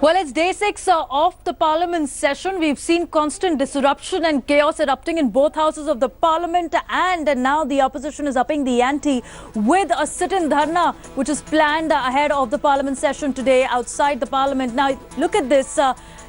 Well, it's day 6 of the Parliament session. We've seen constant disruption and chaos erupting in both houses of the Parliament, and now the opposition is upping the ante with a sit-in dharna which is planned ahead of the Parliament session today outside the Parliament. Now, look at this.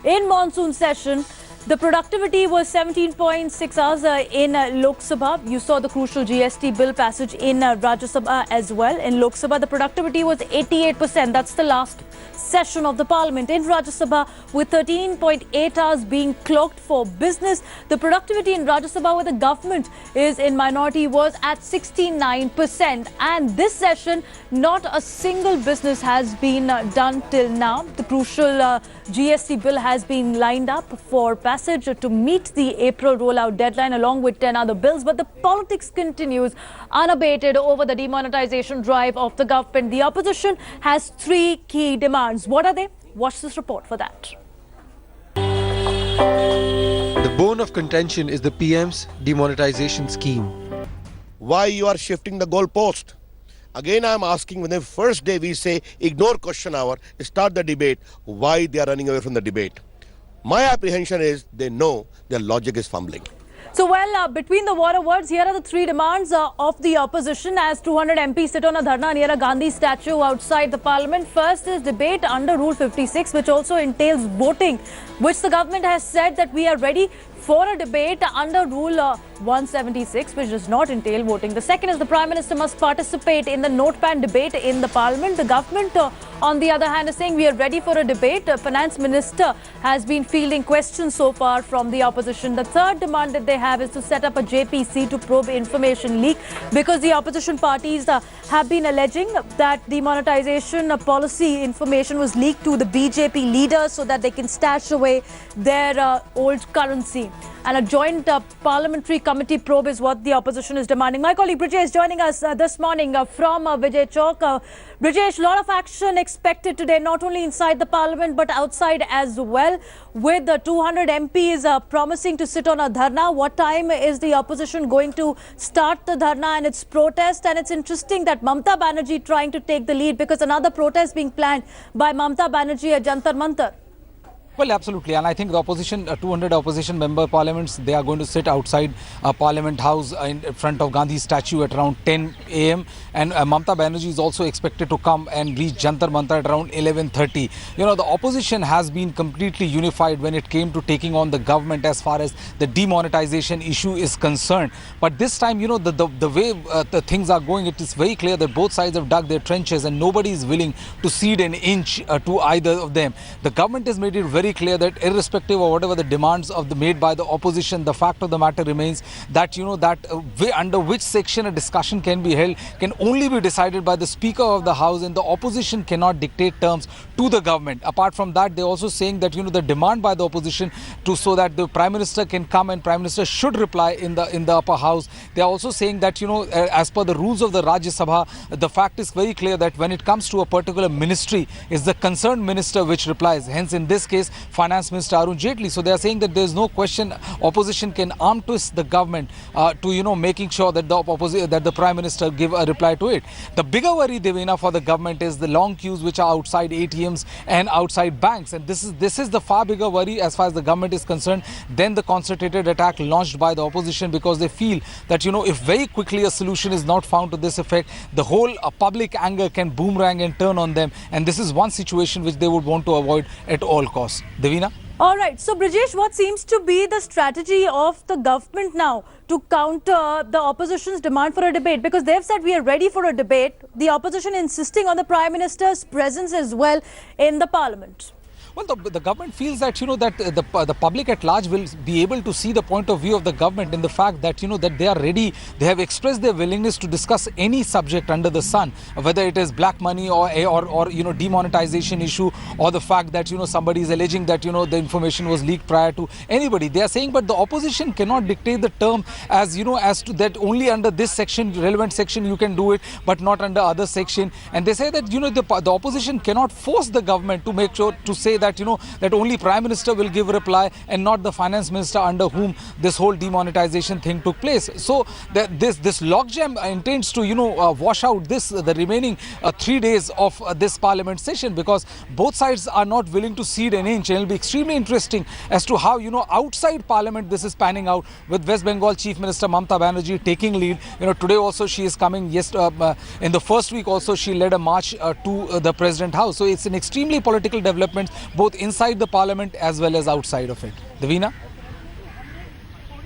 In monsoon session, the productivity was 17.6 hours in Lok Sabha. You saw the crucial GST bill passage in Rajya Sabha as well. In Lok Sabha, the productivity was 88%. That's the last session of the Parliament. In Rajya Sabha, with 13.8 hours being clocked for business, the productivity in Rajya Sabha, where the government is in minority, was at 69%. And this session, not a single business has been done till now. The crucial GST bill has been lined up for passage to meet the April rollout deadline along with 10 other bills. But the politics continues unabated over the demonetization drive of the government. The opposition has three key demands. What are they? Watch this report for that. The bone of contention is the PM's demonetization scheme. Why you are shifting the goalpost? Again, I am asking, when the first day we say ignore question hour, start the debate, why they are running away from the debate? My apprehension is they know their logic is fumbling. So, well, between the war of words, here are the three demands of the opposition as 200 MPs sit on a dharna near a Gandhi statue outside the Parliament. First is debate under Rule 56, which also entails voting, which the government has said that we are ready for a debate under Rule 176, which does not entail voting. The second is the Prime Minister must participate in the note ban debate in the Parliament. The government, on the other hand, is saying we are ready for a debate. Finance Minister has been fielding questions so far from the opposition. The third demand that they have is to set up a JPC to probe information leak, because the opposition parties have been alleging that demonetization policy information was leaked to the BJP leaders so that they can stash away their old currency. And a joint parliamentary committee probe is what the opposition is demanding. My colleague Brijesh is joining us this morning from Vijay Chowk. Brijesh, a lot of action expected today, not only inside the Parliament but outside as well, with the 200 MPs promising to sit on a dharna. What time is the opposition going to start the dharna and its protest? And it's interesting that Mamata Banerjee trying to take the lead, because another protest being planned by Mamata Banerjee at Jantar Mantar. Well, absolutely, and I think the opposition, 200 opposition member parliaments, they are going to sit outside Parliament House in front of Gandhi statue at around 10 a.m. and Mamata Banerjee is also expected to come and reach Jantar Mantar at around 11:30. You know, the opposition has been completely unified when it came to taking on the government as far as the demonetization issue is concerned. But this time, you know, the way the things are going, it is very clear that both sides have dug their trenches and nobody is willing to cede an inch to either of them. The government has made it very clear that irrespective of whatever the demands made by the opposition, the fact of the matter remains that, you know, that under which section a discussion can be held can only be decided by the Speaker of the House, and the opposition cannot dictate terms to the government. Apart from that, they're also saying that, you know, the demand by the opposition so that the Prime Minister can come and Prime Minister should reply in the upper house. They're also saying that, you know, as per the rules of the Rajya Sabha, the fact is very clear that when it comes to a particular ministry, it's the concerned minister which replies. Hence, in this case, Finance Minister Arun Jaitley. So they are saying that there is no question opposition can arm twist the government to, you know, making sure that the Prime Minister give a reply to it. The bigger worry, Devina, for the government is the long queues which are outside ATMs and outside banks, and this is the far bigger worry as far as the government is concerned than the concentrated attack launched by the opposition, because they feel that, you know, if very quickly a solution is not found to this effect, the whole public anger can boomerang and turn on them, and this is one situation which they would want to avoid at all costs. Devina? All right. So, Brijesh, what seems to be the strategy of the government now to counter the opposition's demand for a debate? Because they've said we are ready for a debate. The opposition insisting on the Prime Minister's presence as well in the Parliament. Well, the government feels that, you know, that the public at large will be able to see the point of view of the government in the fact that, you know, that they are ready. They have expressed their willingness to discuss any subject under the sun, whether it is black money or you know, demonetization issue, or the fact that, you know, somebody is alleging that, you know, the information was leaked prior to anybody. They are saying, but the opposition cannot dictate the term as, you know, as to that only under this section, relevant section, you can do it, but not under other section. And they say that, you know, the opposition cannot force the government to make sure to say that that, that only Prime Minister will give reply and not the Finance Minister under whom this whole demonetization thing took place. So this logjam intends to, wash out the remaining 3 days of this Parliament session, because both sides are not willing to cede an inch. And it will be extremely interesting as to how, outside Parliament this is panning out, with West Bengal Chief Minister Mamata Banerjee taking lead. Today also she is coming. In the first week also she led a march to the President House. So it's an extremely political development both inside the Parliament as well as outside of it. Davina?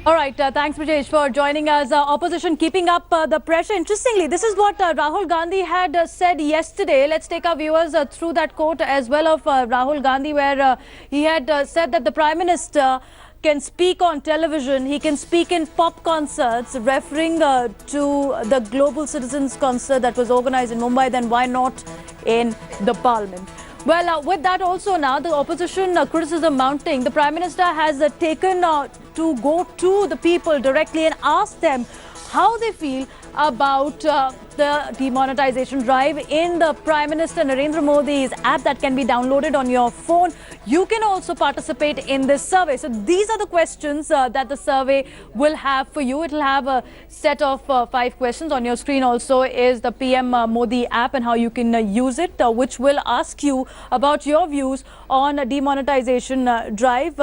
All right, thanks Brajesh for joining us. Opposition keeping up the pressure. Interestingly, this is what Rahul Gandhi had said yesterday. Let's take our viewers through that quote as well of Rahul Gandhi, where he had said that the Prime Minister can speak on television, he can speak in pop concerts, referring to the Global Citizens Concert that was organized in Mumbai. Then why not in the Parliament? Well, with that also now, the opposition criticism mounting, the Prime Minister has taken to go to the people directly and ask them how they feel about the demonetization drive in the Prime Minister Narendra Modi's app that can be downloaded on your phone. You can also participate in this survey. So these are the questions that the survey will have for you. It will have a set of 5 questions. On your screen also is the PM Modi app and how you can use it, which will ask you about your views on a demonetization drive.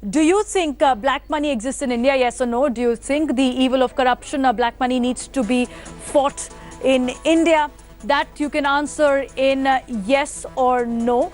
Do you think black money exists in India? Yes or no? Do you think the evil of corruption, black money, needs to be fought in India? That you can answer in yes or no.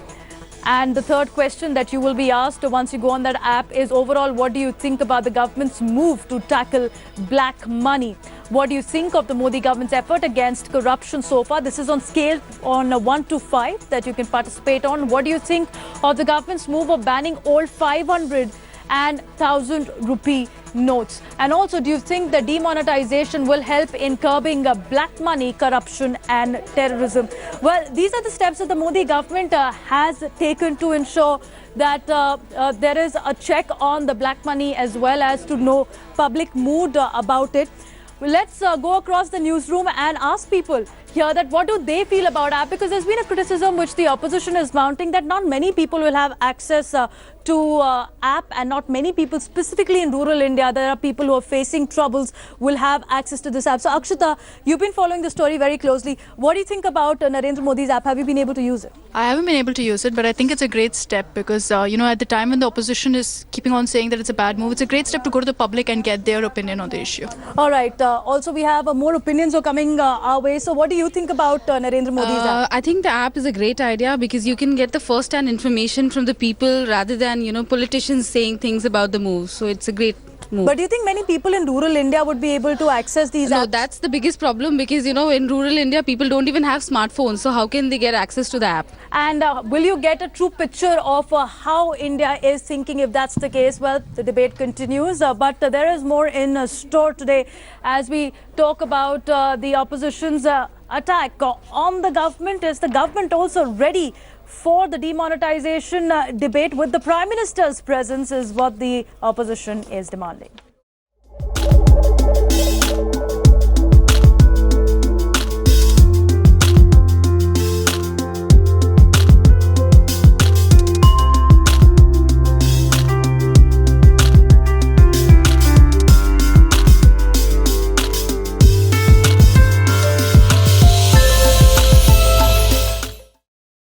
And the third question that you will be asked once you go on that app is, overall, what do you think about the government's move to tackle black money? What do you think of the Modi government's effort against corruption so far? This is on scale on 1 to 5 that you can participate on. What do you think of the government's move of banning old 500 and 1000 rupee notes? And also, do you think the demonetization will help in curbing black money, corruption and terrorism? Well, these are the steps that the Modi government has taken to ensure that there is a check on the black money, as well as to know public mood about it. Let's go across the newsroom and ask people here that what do they feel about app, because there's been a criticism which the opposition is mounting that not many people will have access to app, and not many people, specifically in rural India, there are people who are facing troubles, will have access to this app. So Akshita, you've been following the story very closely. What do you think about Narendra Modi's app? Have you been able to use it? I haven't been able to use it, but I think it's a great step because, at the time when the opposition is keeping on saying that it's a bad move, it's a great step to go to the public and get their opinion on the issue. All right. Also, we have more opinions are coming our way. So what do you think about Narendra Modi's app? I think the app is a great idea because you can get the first-hand information from the people rather than, politicians saying things about the move. So it's a great move. But do you think many people in rural India would be able to access these apps? No, that's the biggest problem because, in rural India, people don't even have smartphones. So how can they get access to the app? And will you get a true picture of how India is thinking if that's the case? Well, the debate continues, but there is more in store today as we talk about the opposition's attack on the government. Is the government also ready for the demonetization debate with the Prime Minister's presence, is what the opposition is demanding.